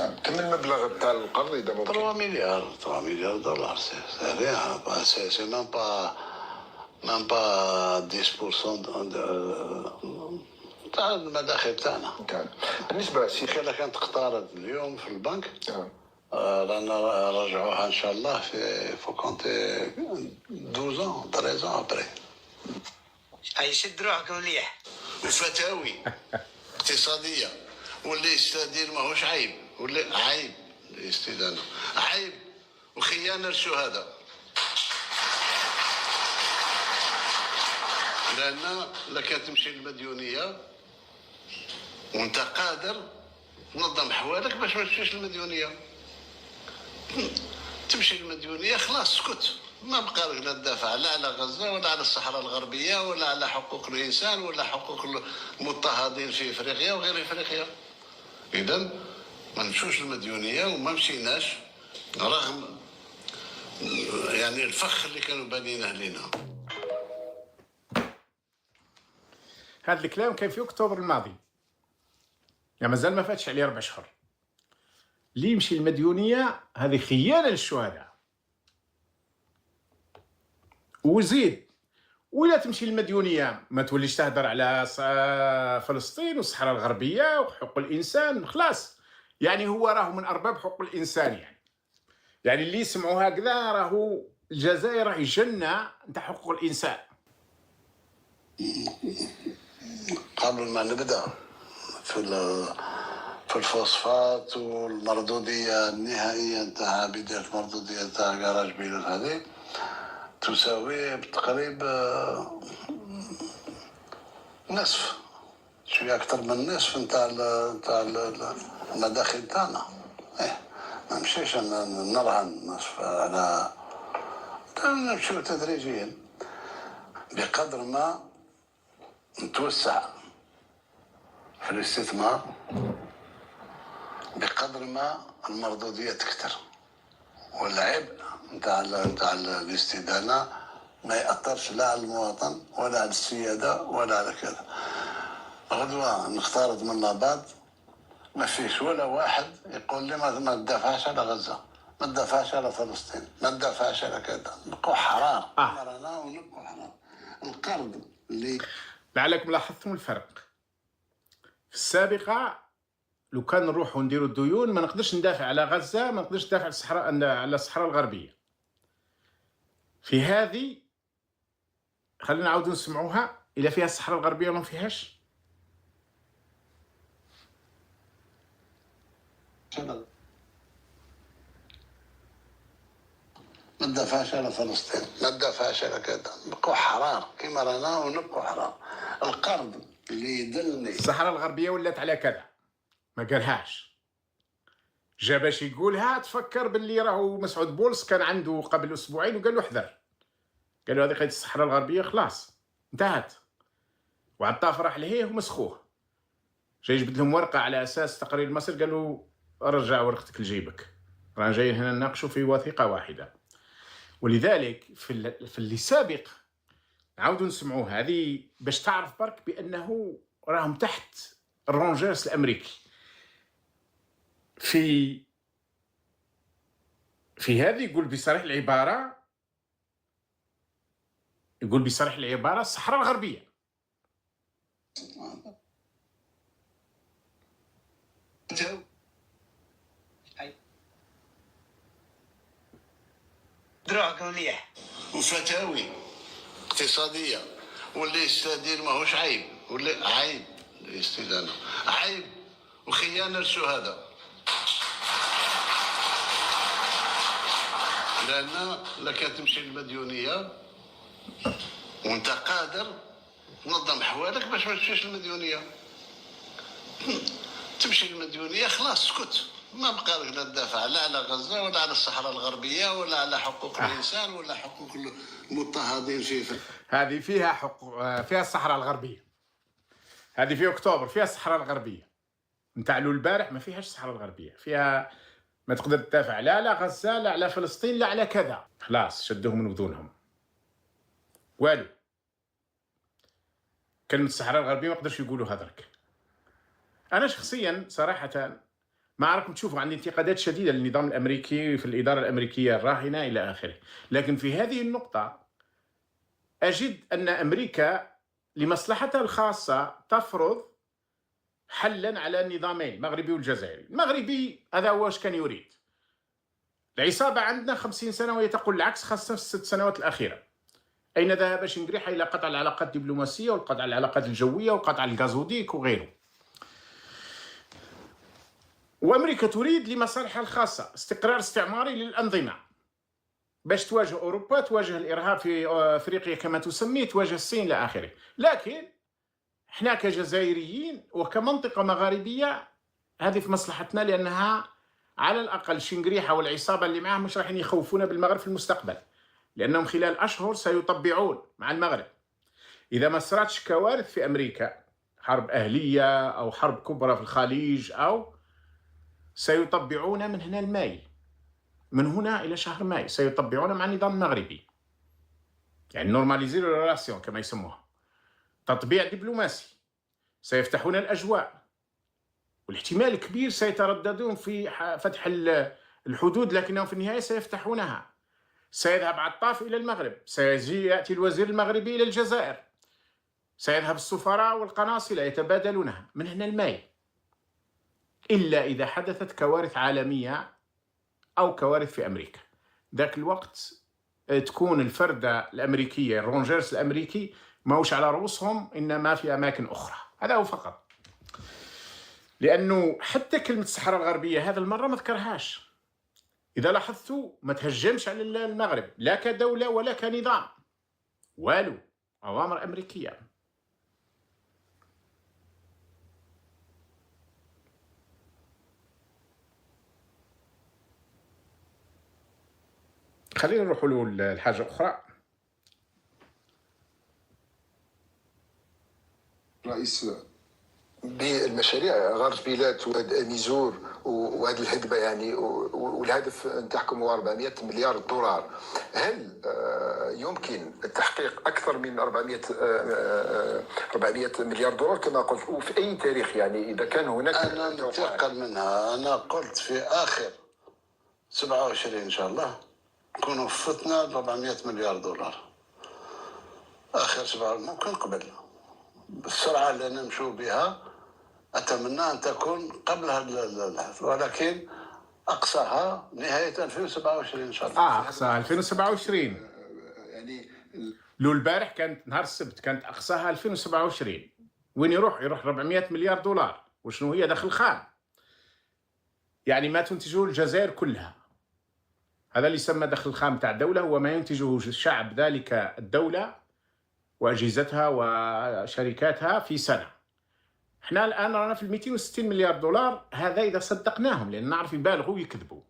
نعم. كم المبلغ تاع القرض اذا ممكن؟ 3 مليار دولار. سي ريان، سي مام با 10% تاع المداخل تاعنا. بالنسبه للسي كان كانت اقترض اليوم في البنك رانا راجعوها ان شاء الله في فو كونتي 12 13 ابري. اي شد روحكم مليح. الفتاوي اقتصاديه واللي يستدير ماهوش عيب، ولا عيب الاستدانه عيب وخيانه للشهداء. لان لك تمشي المديونيه وانت قادر تنظم حوالك باش ما تمشيش المديونيه. تمشي المديونيه خلاص اسكت، ما بقى لك لا تدافع لا على غزه ولا على الصحراء الغربيه ولا على حقوق الانسان ولا حقوق المضطهدين في افريقيا وغير افريقيا. اذا ما نمشوش المديونيه وما مشيناش رغم يعني الفخ اللي كانوا بانينه لنا. هذا الكلام كان في اكتوبر الماضي، يعني مازال ما فاتش عليه 4 اشهر. اللي يمشي المديونيه هذه خيانه للشهداء. وزيد ولا تمشي المديونيه ما توليش تهدر على فلسطين والصحراء الغربيه وحقوق الانسان خلاص. يعني هو راهو من ارباب حقوق الانسان. يعني اللي يسمعوا هكذا راهو الجزائر راهي جنه نتاع حقوق الانسان. قبل ما نبدا في الفوسفات والمردوديه النهائيه نتاع بدايه المردوديه نتاع كراج بيلوت هذه تساوي بالتقريب نصف، شويه اكثر من نصف نتاع المداخل تاعنا. ما نمشيش نرهن نصف، على نمشيو تدريجيا بقدر ما نتوسع في الاستثمار، بقدر ما المردوديه تكثر والعبء نتاع الاستدانه ما ياثرش لا على المواطن ولا على السياده ولا على كذا. غدوه نختارض من لاباد ما فيش ولا واحد يقول لي ما تدافعش على غزه، ما تدافعش على فلسطين، ما تدافعش على كذا. نبقوا حرار رانا ونبقوا حرار. القرض اللي لعلكم لاحظتم الفرق. في السابقه لو كان نروحوا نديروا الديون ما نقدرش ندافع على غزه، ما نقدرش ندافع على الصحراء الغربيه. في هذه خلينا نعاودوا نسمعوها. الا فيها الصحراء الغربيه ولا ما فيهاش؟ ما تدافعش على فلسطين، ما تدافعش على كذا. نبقوا حرار كيما رانا ونبقوا حرار. القرض اللي يدلني الصحراء الغربيه ولات على كذا، ما قالهاش. جا باش يقولها تفكر باللي راهو مسعود بولس كان عنده قبل اسبوعين وقال له احذر، قال له هذه قضيه الصحراء الغربيه خلاص انتهت. وعطاف راح لهيه ومسخوه، جاي يجبد لهم ورقه على اساس تقرير مصر، قال له رجع ورقتك لجيبك، رانا جايين هنا نناقشوا في وثيقه واحده. ولذلك في اللي سابق عاودوا نسمعوه هذه باش تعرف برك بانه راهم تحت الرونجرز الامريكي. في هذه يقول بصريح العباره الصحراء الغربيه. دروعكم مليح. وفتاوي اقتصاديه واللي يستدير ماهوش عيب، ولا عيب الاستدانه عيب وخيانه للشهداء. لان لك تمشي المديونيه وانت قادر تنظم حوالك باش ما تمشيش المديونيه. تمشي المديونيه خلاص اسكت، ما بقى لك لا تدافع لا على غزه ولا على الصحراء الغربيه ولا على حقوق الانسان ولا حقوق المضطهدين في هذه فيها حقوق، فيها الصحراء الغربيه. هذه في اكتوبر فيها الصحراء الغربيه نتاع البارح، ما فيهاش الصحراء الغربيه. فيها ما تقدر تدافع لا على غزه لا على فلسطين لا على كذا. خلاص شدوهم من وذونهم والو. كلمه الصحراء الغربيه ما قدرش يقولوا هذاك. انا شخصيا صراحه ما راكم تشوفوا عندي انتقادات شديدة للنظام الأمريكي في الإدارة الأمريكية الراهنة إلى آخره، لكن في هذه النقطة أجد أن أمريكا لمصلحتها الخاصة تفرض حلا على النظامين المغربي والجزائري. المغربي هذا هو اش كان يريد. العصابة عندنا 50 سنة وهي تقول العكس، خاصة في ال6 سنوات الأخيرة. أين ذهب شنقريحة؟ إلى قطع العلاقات الدبلوماسية والقطع العلاقات الجوية وقطع الغازوديك وغيره. وأمريكا تريد لمصالحها الخاصة استقرار استعماري للأنظمة باش تواجه أوروبا، تواجه الإرهاب في أفريقيا كما تسميه، تواجه الصين إلى آخره. لكن احنا كجزائريين وكمنطقة مغاربية هذه في مصلحتنا، لأنها على الأقل شنقريحة والعصابة اللي معهم مش راح يخوفونا بالمغرب في المستقبل، لأنهم خلال أشهر سيطبعون مع المغرب. إذا ما صارتش كوارث في أمريكا، حرب أهلية أو حرب كبرى في الخليج، أو سيطبعون من هنا الماي، من هنا إلى شهر ماي سيطبعون مع النظام المغربي، يعني نورماليزير ريلاسيون كما يسموها، تطبيع دبلوماسي. سيفتحون الأجواء، والاحتمال الكبير سيترددون في فتح الحدود، لكنهم في النهاية سيفتحونها. سيذهب عطاف إلى المغرب، سيأتي الوزير المغربي إلى الجزائر، سيذهب السفراء والقناصلة يتبادلونها من هنا الماي، إلا إذا حدثت كوارث عالمية أو كوارث في أمريكا. ذاك الوقت تكون الفردة الأمريكية، الرونجرز الأمريكي ماهوش على رؤوسهم، إنما في أماكن أخرى. هذا هو فقط. لأنه حتى كلمة الصحراء الغربية هذا المرة ما ذكرهاش. إذا لاحظتوا ما تهجمش على المغرب لا كدولة ولا كنظام، والو، أوامر أمريكية. خلينا نروح له الحاجة أخرى. رئيس بالمشاريع غرب بيلات وهذا ميزور وهذه الهدبه يعني، والهدف نتاعكم هو 400 مليار دولار. هل يمكن تحقيق اكثر من 400 مليار دولار كما قلت، وفي اي تاريخ يعني اذا كان هناك؟ انا نتيقن منها. انا قلت في اخر 27 ان شاء الله نكونوا فتنا 400 مليار دولار. اخر 7 ممكن قبل، بالسرعه اللي نمشوا بها اتمنى ان تكون قبل هذا، ولكن اقصاها نهايه 2027 ان شاء الله. اقصاها 2027 يعني لو البارح كانت نهار السبت كانت اقصاها 2027. وين يروح 400 مليار دولار. وشنو هي دخل خام، يعني ما تنتجه الجزائر كلها. هذا اللي يسمى دخل خام تاع الدوله، هو ما ينتجه شعب ذلك الدوله واجهزتها وشركاتها في سنه. احنا الان رانا في 260 مليار دولار. هذا اذا صدقناهم، لان نعرف يبالغوا ويكذبوا.